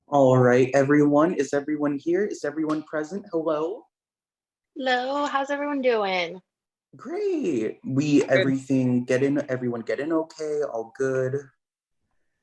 All right, everyone. Is everyone here? Is everyone present? Hello. Hello, how's everyone doing? Great. Good. Everyone get in okay, all good.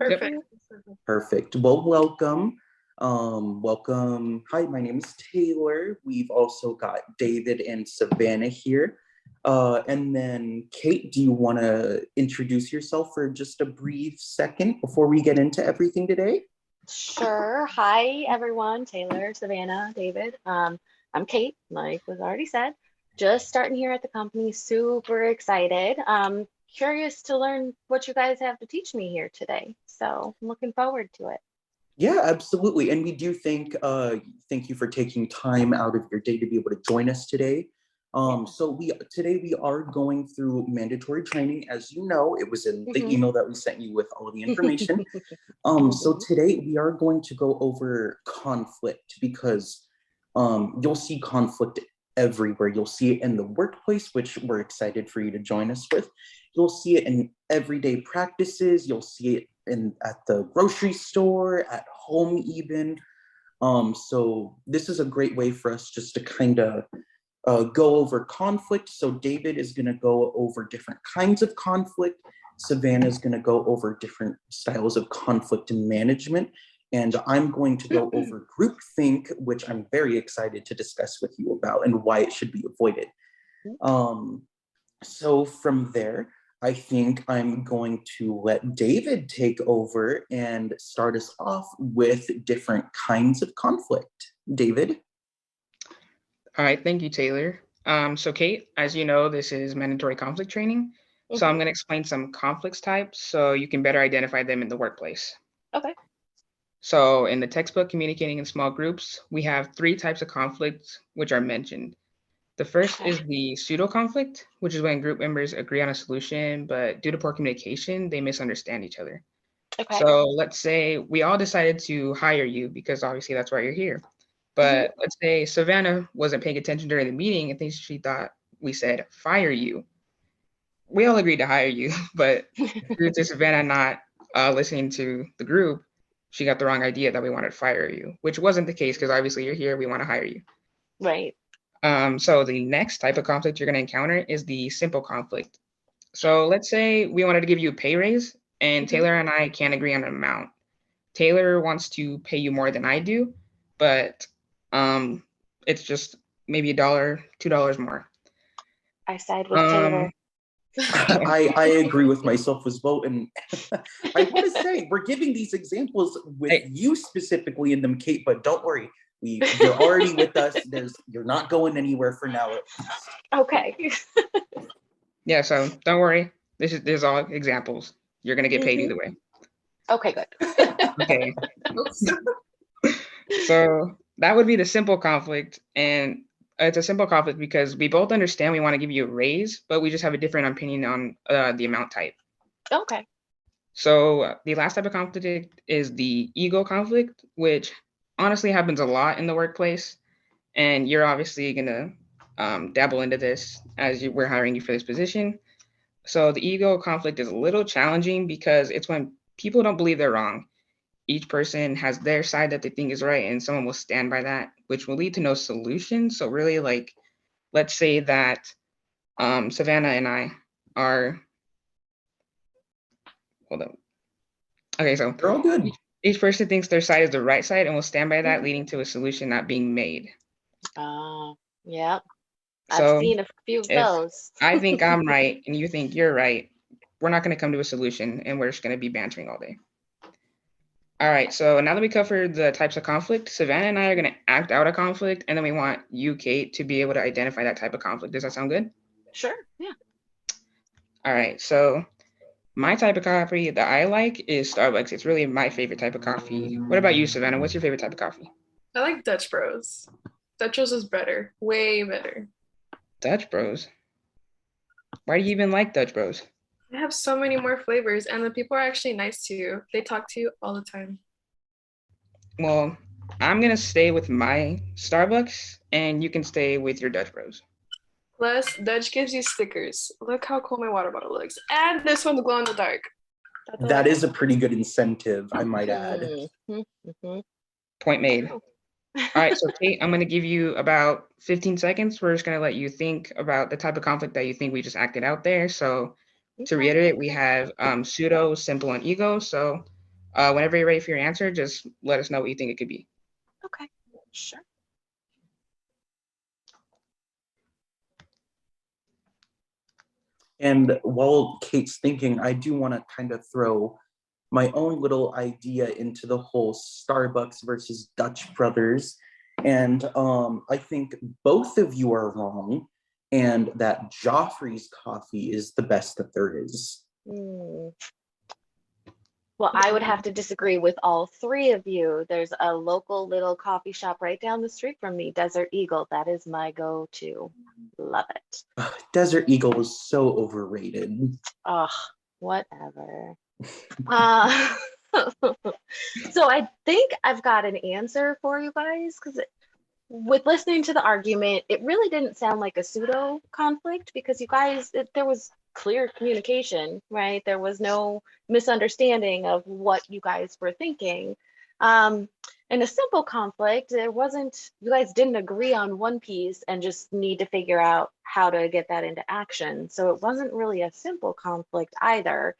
Yep. Mhm. Perfect. Well, welcome. Welcome. Hi, my name is Taylor. We've also got David and Savannah here. And then Kate, do you want to introduce yourself for just a brief second before we get into everything today? Sure. Hi, everyone. Taylor, Savannah, David. I'm Kate, like was already said. Just starting here at the company, super excited. Curious to learn what you guys have to teach me here today. So I'm looking forward to it. Yeah, absolutely. And we do thank you for taking time out of your day to be able to join us today. Yeah. Today we are going through mandatory training. As you know, it was in the Hmm. email that we sent you with all of the information. So Hmm. today we are going to go over conflict because you'll see conflict everywhere. You'll see it in the workplace, which we're excited for you to join us with. You'll see it in everyday practices. You'll see it in at the grocery store, at home, even. So this is a great way for us just to kind of go over conflict. So David is going to go over different kinds of conflict. Savannah is going to go over different styles of conflict management. And I'm going to go over groupthink, which I'm very excited to discuss with you about and why it should be avoided. Um, so from there, I think I'm going to let David take over and start us off with different kinds of conflict. David? All right. Thank you, Taylor. So Kate, as you know, this is mandatory conflict training. So I'm Hmm. going to explain some conflicts types so you can better identify them in the workplace. Okay. So in the textbook, Communicating in Small Groups, we have three types of conflicts which are mentioned. The first Okay. is the pseudo conflict, which is when group members agree on a solution, but due to poor communication, they misunderstand each other. Okay. So let's say we all decided to hire you because obviously that's why you're here. Hmm. But let's say Savannah wasn't paying attention during the meeting and thinks she thought we said fire you. We all agreed to hire you, but due to Savannah not listening to the group, she got the wrong idea that we wanted to fire you, which wasn't the case because obviously you're here, we want to hire you. Right. So the next type of conflict you're going to encounter is the simple conflict. So let's say we wanted to give you a pay raise, and Hmm. Taylor and I can't agree on an amount. Taylor wants to pay you more than I do, but um, it's just maybe a dollar, $2 more. I side with Um, Taylor. yeah, I agree with myself as well. And I want to say we're giving these examples with hey, you specifically in them, Kate, but don't worry. You're already with us. You're not going anywhere for now at least. Okay. yeah. So don't worry. This is all examples. You're gonna get paid Hmm. either way. Okay, good. Okay. So that would be the simple conflict, and it's a simple conflict because we both understand we want to give you a raise, but we just have a different opinion on the amount type. Okay. So the last type of conflict is the ego conflict, which honestly happens a lot in the workplace. And you're obviously gonna dabble into this as we're hiring you for this position. So the ego conflict is a little challenging because it's when people don't believe they're wrong. Each person has their side that they think is right, and someone will stand by that, which will lead to no solution. So really, like, let's say that Savannah and I are hold on. Okay, so You're all good. each person thinks their side is the right side and will stand by that, Mhm. leading to a solution not being made. Yeah, I've So seen a few of if those. I think I'm right and you think you're right, we're not going to come to a solution and we're just going to be bantering all day. All right, so now that we covered the types of conflict, Savannah and I are going to act out a conflict, and then we want you, Kate, to be able to identify that type of conflict. Does that sound good? Sure, yeah. All right, so my type of coffee that I like is Starbucks. It's really my favorite type of coffee. What about you, Savannah? What's your favorite type of coffee? I like Dutch Bros. Dutch Bros is better, way better. Dutch Bros. Why do you even like Dutch Bros? They have so many more flavors, and the people are actually nice to you. They talk to you all the time. Well, I'm going to stay with my Starbucks, and you can stay with your Dutch Bros. Plus, Dutch gives you stickers. Look how cool my water bottle looks. And this one's glow in the dark. That's all I That got. is a pretty good incentive, I might add. Mm-hmm. Mm-hmm. Point made. All right, so Kate, I'm going to give you about 15 seconds. We're just going to let you think about the type of conflict that you think we just acted out there. So to reiterate, we have pseudo, simple, and ego. So whenever you're ready for your answer, just let us know what you think it could be. Okay, sure. And while Kate's thinking, I do want to kind of throw my own little idea into the whole Starbucks versus Dutch Brothers. And I think both of you are wrong, and that Joffrey's coffee is the best that there is. Well, I would have to disagree with all three of you. There's a local little coffee shop right down the street from me, Desert Eagle. That is my go-to. Love it. Desert Eagle is so overrated. Ugh, whatever. So I think I've got an answer for you guys, because with listening to the argument, it really didn't sound like a pseudo conflict, because you guys, there was clear communication, right? There was no misunderstanding of what you guys were thinking. In a simple conflict, there wasn't, you guys didn't agree on one piece and just need to figure out how to get that into action. So it wasn't really a simple conflict either,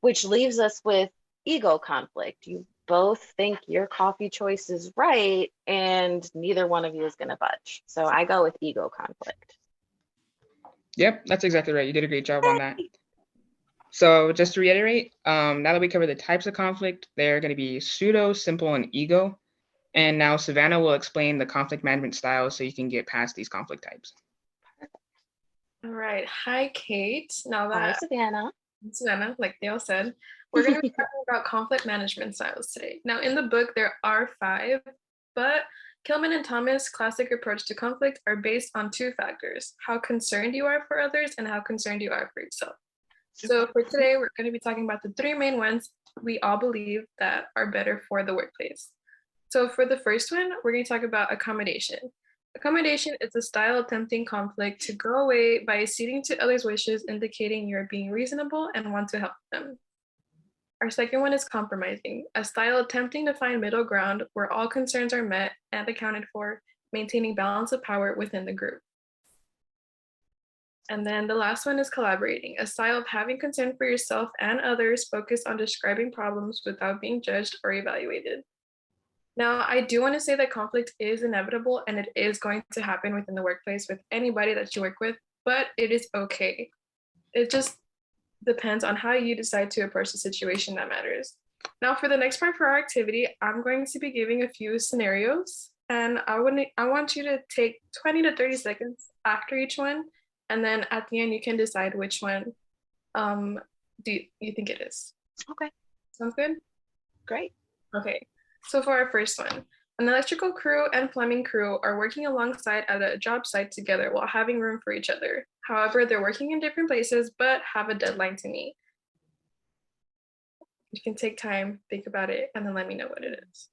which leaves us with ego conflict. You both think your coffee choice is right and neither one of you is going to budge. So I go with ego conflict. Yep, that's exactly right. You did a great job on that. So just to reiterate, now that we covered the types of conflict, they're going to be pseudo, simple, and ego. And now Savannah will explain the conflict management styles so you can get past these conflict types. All right. Hi, Kate. Now Hi, that Savannah, like Dale said, we're going to be talking about conflict management styles today. Now, in the book, there are 5, but Kilman and Thomas' classic approach to conflict are based on 2 factors: how concerned you are for others and how concerned you are for yourself. So for today, we're going to be talking about the 3 main ones we all believe that are better for the workplace. So for the first one, we're going to talk about accommodation. Accommodation is a style attempting conflict to go away by acceding to others' wishes, indicating you're being reasonable and want to help them. Our second one is compromising, a style attempting to find middle ground where all concerns are met and accounted for, maintaining balance of power within the group. And then the last one is collaborating, a style of having concern for yourself and others, focused on describing problems without being judged or evaluated. Now, I do want to say that conflict is inevitable and it is going to happen within the workplace with anybody that you work with, but it is okay. It just depends on how you decide to approach the situation that matters. Now, for the next part for our activity, I'm going to be giving a few scenarios, and I want you to take 20 to 30 seconds after each one, and then at the end, you can decide which one do you think it is. Okay. Sounds good? Great. Okay. So for our first one, an electrical crew and plumbing crew are working alongside at a job site together while having room for each other. However, they're working in different places, but have a deadline to meet. You can take time, think about it, and then let me know what it is.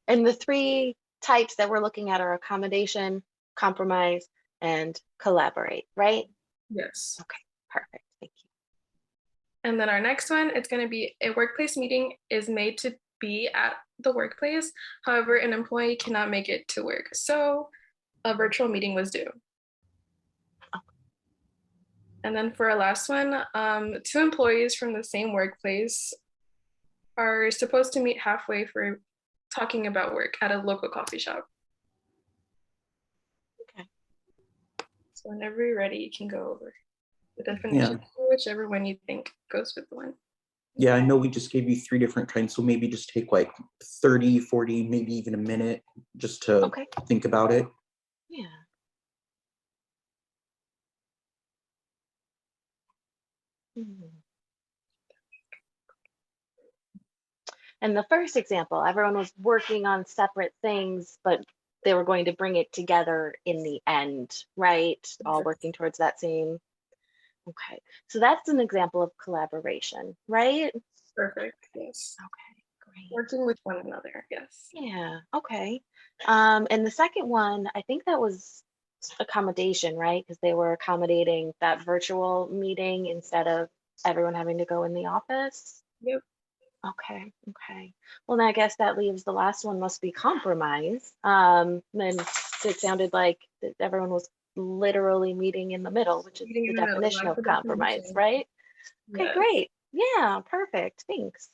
And the 3 types that we're looking at are accommodation, compromise, and collaborate, right? Yes. Okay, perfect. Thank you. And then our next one, it's going to be a workplace meeting is made to be at the workplace. However, an employee cannot make it to work, so a virtual meeting was due. And then for our last one, 2 employees from the same workplace are supposed to meet halfway for talking about work at a local coffee shop. Okay. So whenever you're ready, you can go over the definition, whichever one you think goes with the one. Yeah, I know we just gave you 3 different kinds, so maybe just take like 30, 40, maybe even a minute just to think about it. Yeah. And the first example, everyone was working on separate things, but they were going to bring it together in the end, right? All working towards that same. Okay, so that's an example of collaboration, right? Perfect, yes. Okay, great. Working with one another, yes. Yeah, okay. And the second one, I think that was accommodation, right? Because they were accommodating that virtual meeting instead of everyone having to go in the office. Yep. Okay, okay. Well, then I guess that leaves the last one must be compromise. Then it sounded like that everyone was literally meeting in the middle, which is Meeting the in the middle, definition that's of the compromise, definition. right? Okay, Yes. great. Yeah, perfect. Thanks.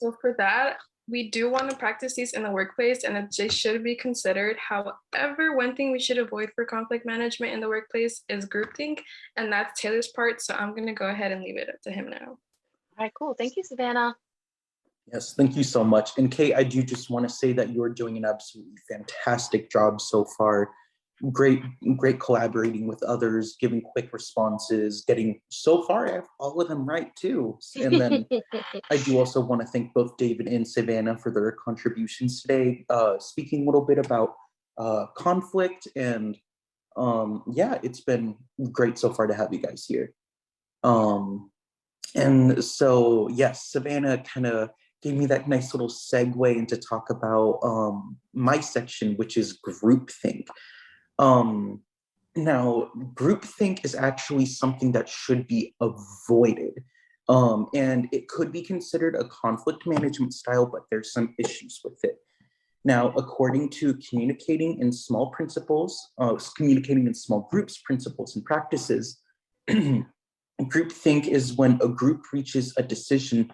So for that, we do want to practice these in the workplace and they should be considered. However, one thing we should avoid for conflict management in the workplace is groupthink, and that's Taylor's part. So I'm going to go ahead and leave it up to him now. All right, cool. Thank you, Savannah. Yes, thank you so much. And Kate, I do just want to say that you're doing an absolutely fantastic job so far. Great collaborating with others, giving quick responses, getting so far all of them right too. And then I do also want to thank both David and Savannah for their contributions today, speaking a little bit about conflict. And yeah, it's been great so far to have you guys here. And so, yes, Savannah kind of gave me that nice little segue into talk about my section, which is groupthink. Now, groupthink is actually something that should be avoided. And it could be considered a conflict management style, but there's some issues with it. Now, according to communicating in small groups, principles, and practices, groupthink is when a group reaches a decision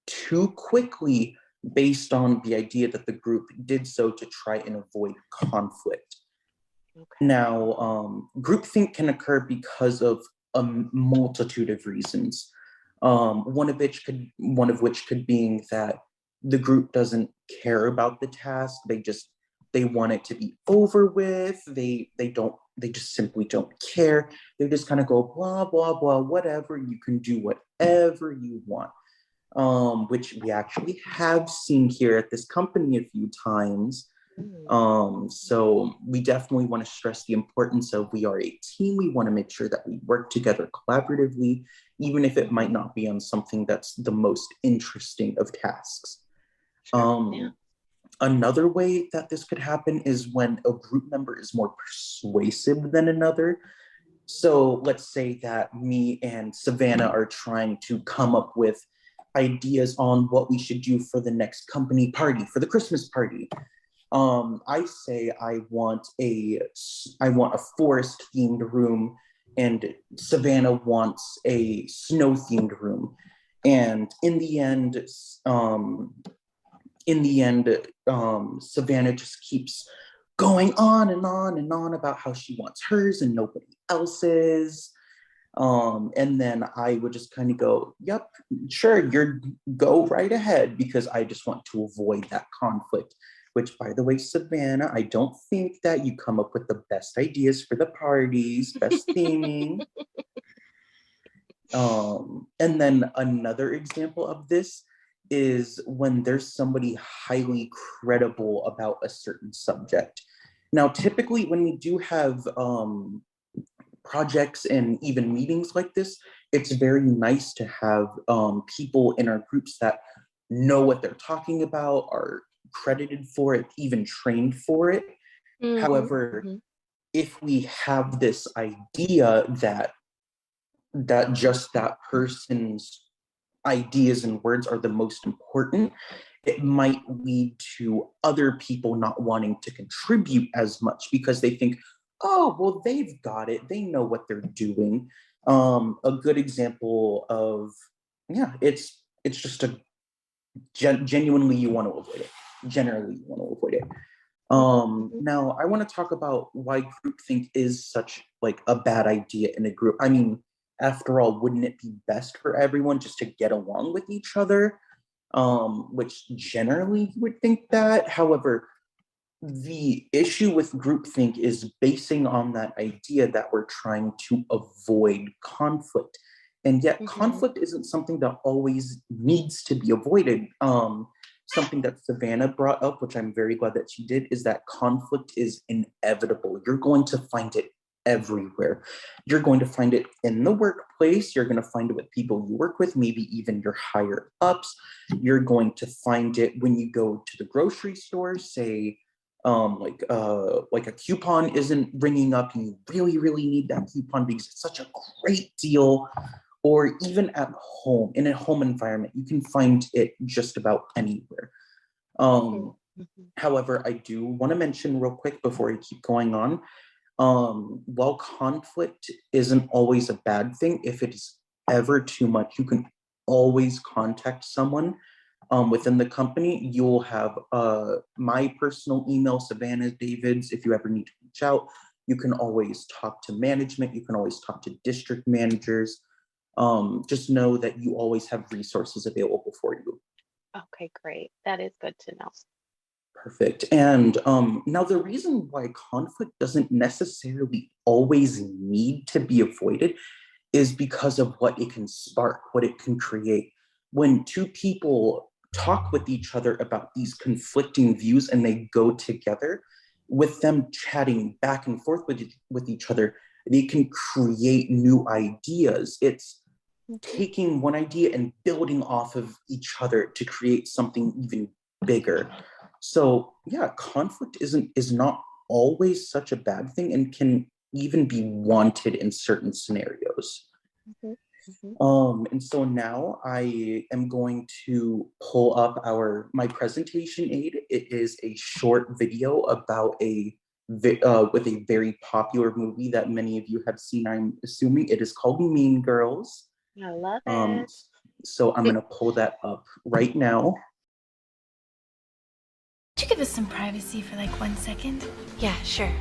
too quickly based on the idea that the group did so to try and avoid conflict. Okay. Now, groupthink can occur because of a multitude of reasons. One of which could being that the group doesn't care about the task. They want it to be over with. They just simply don't care. They just kind of go blah blah blah, whatever. You can do whatever you want. Which we actually have seen here at this company a few times. So we definitely want to stress the importance of we are a team. We want to make sure that we work together collaboratively, even if it might not be on something that's the most interesting of tasks. Yeah. Another way that this could happen is when a group member is more persuasive than another. So let's say that me and Savannah are trying to come up with ideas on what we should do for the next company party, for the Christmas party. I say I want a forest themed room, and Savannah wants a snow themed room. And in the end, Savannah just keeps going on and on and on about how she wants hers and nobody else's. And then I would just kind of go, yep, sure, go right ahead, because I just want to avoid that conflict. Which, by the way, Savannah, I don't think that you come up with the best ideas for the parties, best theming. And then another example of this is when there's somebody highly credible about a certain subject. Now, typically when we do have projects and even meetings like this, it's very nice to have people in our groups that know what they're talking about, are credited for it, even trained for it. However, if we have this idea that just that person's ideas and words are the most important, it might lead to other people not wanting to contribute as much because they think, oh, well, they've got it. They know what they're doing. A good example of, yeah, it's just a genuinely you want to avoid it. Generally, you want to avoid it. Now, I want to talk about why groupthink is such like a bad idea in a group. I mean, after all, wouldn't it be best for everyone just to get along with each other? Which generally you would think that. However, the issue with groupthink is basing on that idea that we're trying to avoid conflict. And yet conflict isn't something that always needs to be avoided. Something that Savannah brought up, which I'm very glad that she did, is that conflict is inevitable. You're going to find it everywhere. You're going to find it in the workplace. You're going to find it with people you work with, maybe even your higher ups. You're going to find it when you go to the grocery store, say, like a coupon isn't ringing up and you really, really need that coupon because it's such a great deal. or even at home, in a home environment. You can find it just about anywhere. However, I do want to mention real quick before I keep going on, while conflict isn't always a bad thing, if it's ever too much, you can always contact someone within the company. You'll have my personal email, Savannah, David's, if you ever need to reach out. You can always talk to management. You can always talk to district managers. Just know that you always have resources available for you. Okay, great. That is good to know. Perfect. And now the reason why conflict doesn't necessarily always need to be avoided is because of what it can spark, what it can create. When two people talk with each other about these conflicting views and they go together, with them chatting back and forth with each other, they can create new ideas. It's taking one idea and building off of each other to create something even bigger. So yeah, conflict is not always such a bad thing and can even be wanted in certain scenarios. And so now I am going to pull up my presentation aid. It is a short video about with a very popular movie that many of you have seen, I'm assuming. It is called Mean Girls. I love it. So I'm gonna pull that up right now. Could you give us some privacy for like 1 second? Yeah, sure.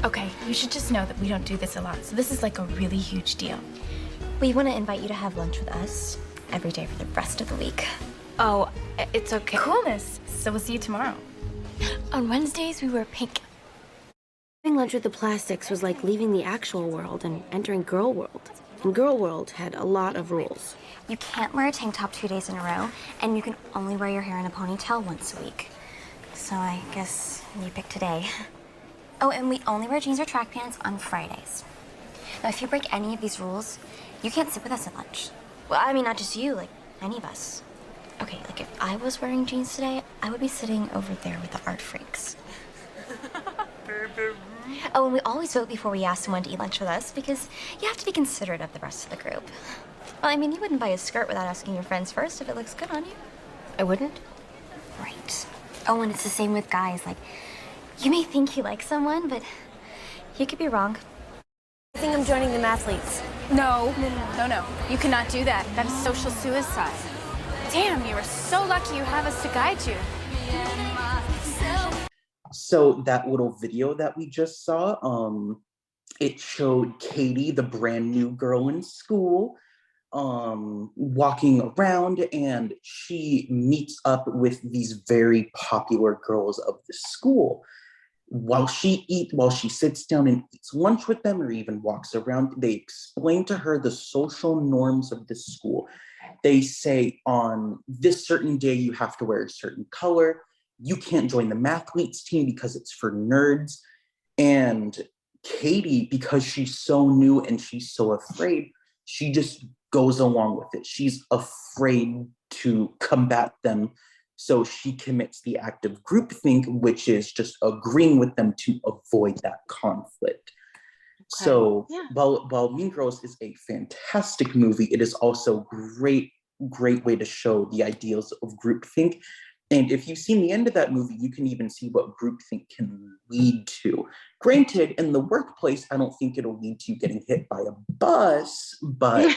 Okay, you should just know that we don't do this a lot, so this is like a really huge deal. We want to invite you to have lunch with us every day for the rest of the week. Oh, it's okay. Coolness. So we'll see you tomorrow. On Wednesdays, we wear pink. Having lunch with the plastics was like leaving the actual world and entering Girl World. And Girl World had a lot of rules. You can't wear a tank top 2 days in a row, and you can only wear your hair in a ponytail once a week. So I guess you pick today. Oh, and we only wear jeans or track pants on Fridays. Now, if you break any of these rules, you can't sit with us at lunch. Well, I mean, not just you, like any of us. Okay, like if I was wearing jeans today, I would be sitting over there with the art freaks. Oh, and we always vote before we ask someone to eat lunch with us because you have to be considerate of the rest of the group. Well, I mean, you wouldn't buy a skirt without asking your friends first if it looks good on you. I wouldn't? Right. Oh, and it's the same with guys. Like, you may think you like someone, but you could be wrong. I think I'm joining the mathletes. No. You cannot do that. That is social suicide. Damn, you are so lucky you have us to guide you. So that little video that we just saw, it showed Katie, the brand new girl in school, walking around, and she meets up with these very popular girls of the school. While she sits down and eats lunch with them or even walks around, they explain to her the social norms of the school. They say on this certain day, you have to wear a certain color. You can't join the mathletes team because it's for nerds. And Katie, because she's so new and she's so afraid, she just goes along with it. She's afraid to combat them. So she commits the act of groupthink, which is just agreeing with them to avoid that conflict. Okay. So yeah. While Mean Girls is a fantastic movie, it is also great way to show the ideals of groupthink. And if you've seen the end of that movie, you can even see what groupthink can lead to. Granted, in the workplace, I don't think it'll lead to you getting hit by a bus, but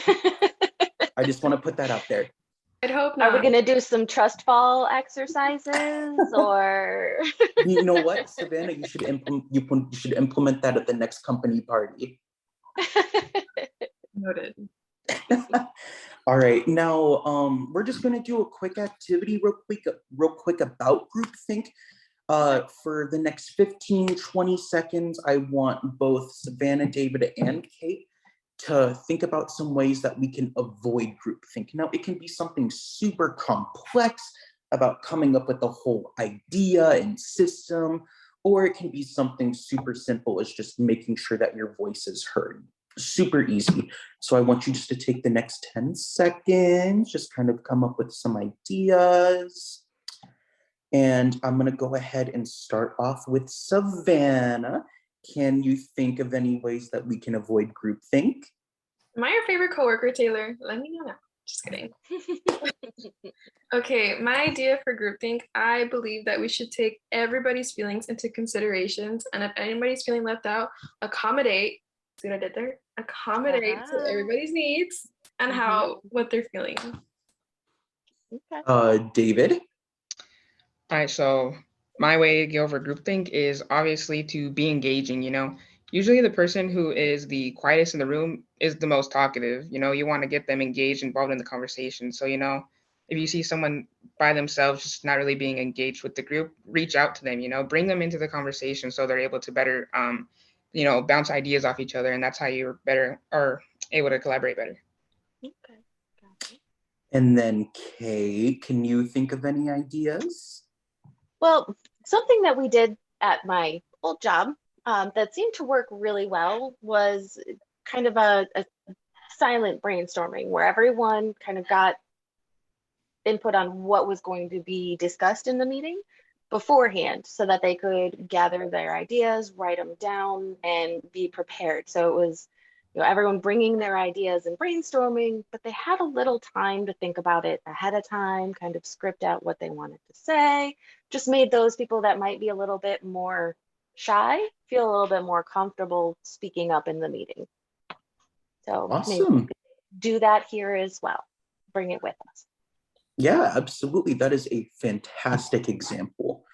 I just want to put that out there. I'd hope not. Are we going to do some trust fall exercises or? You know what, Savannah, you should implement that at the next company party. Noted. All right, now we're just going to do a quick activity real quick about groupthink. For the next 15-20 seconds, I want both Savannah, David, and Kate to think about some ways that we can avoid groupthink. Now, it can be something super complex about coming up with the whole idea and system, or it can be something super simple as just making sure that your voice is heard. Super easy. So I want you just to take the next 10 seconds, just kind of come up with some ideas. And I'm going to go ahead and start off with Savannah. Can you think of any ways that we can avoid groupthink? Am I your favorite coworker, Taylor? Let me know now. Just kidding. Okay, my idea for groupthink, I believe that we should take everybody's feelings into considerations, and if anybody's feeling left out, accommodate. See what I did there? Accommodate to everybody's needs and what they're feeling. Okay. David? All right, so my way to go over groupthink is obviously to be engaging, Usually the person who is the quietest in the room is the most talkative. You want to get them engaged, involved in the conversation. So, if you see someone by themselves just not really being engaged with the group, reach out to them, bring them into the conversation so they're able to better, bounce ideas off each other. And that's how you're better or able to collaborate better. Okay. Got it. And then Kate, can you think of any ideas? Well, something that we did at my old job that seemed to work really well was kind of a silent brainstorming where everyone kind of got input on what was going to be discussed in the meeting beforehand so that they could gather their ideas, write them down, and be prepared. So it was, everyone bringing their ideas and brainstorming, but they had a little time to think about it ahead of time, kind of script out what they wanted to say, just made those people that might be a little bit more shy feel a little bit more comfortable speaking up in the meeting. So maybe we Awesome. could do that here as well. Bring it with us. Yeah, absolutely. That is a fantastic example.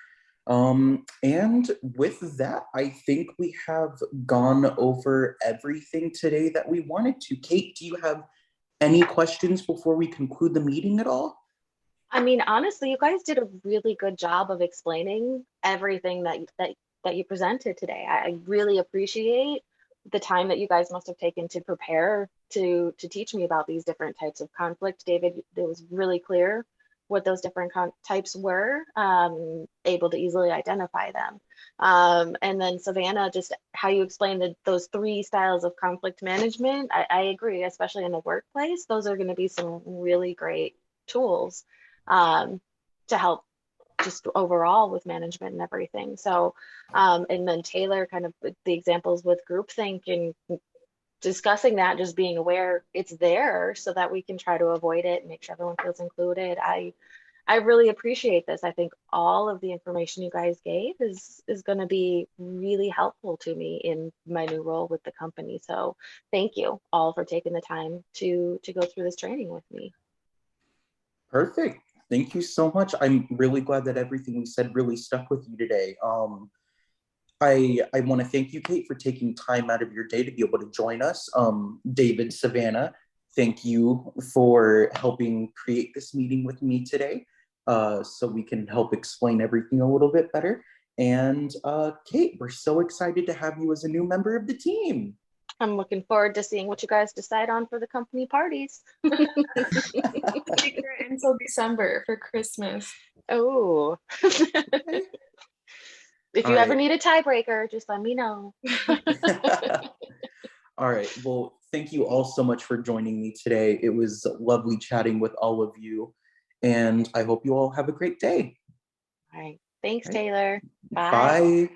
And with that, I think we have gone over everything today that we wanted to. Kate, do you have any questions before we conclude the meeting at all? I mean, honestly, you guys did a really good job of explaining everything that you presented today. I really appreciate the time that you guys must have taken to prepare to teach me about these different types of conflict. David, it was really clear what those different types were, able to easily identify them. And then Savannah, just how you explained those 3 styles of conflict management, I agree, especially in the workplace, those are going to be some really great tools to help just overall with management and everything. So, and then Taylor, kind of the examples with groupthink and discussing that, just being aware it's there so that we can try to avoid it and make sure everyone feels included. I really appreciate this. I think all of the information you guys gave is going to be really helpful to me in my new role with the company. So thank you all for taking the time to go through this training with me. Perfect. Thank you so much. I'm really glad that everything we said really stuck with you today. I want to thank you, Kate, for taking time out of your day to be able to join us. David, Savannah, thank you for helping create this meeting with me today so we can help explain everything a little bit better. And Kate, we're so excited to have you as a new member of the team. I'm looking forward to seeing what you guys decide on for the company parties. Until December for Christmas. Oh. If you ever need a tiebreaker, just let me know. All right. Well, thank you all so much for joining me today. It was lovely chatting with all of you. And I hope you all have a great day. All right. Thanks, Taylor. Bye. Bye.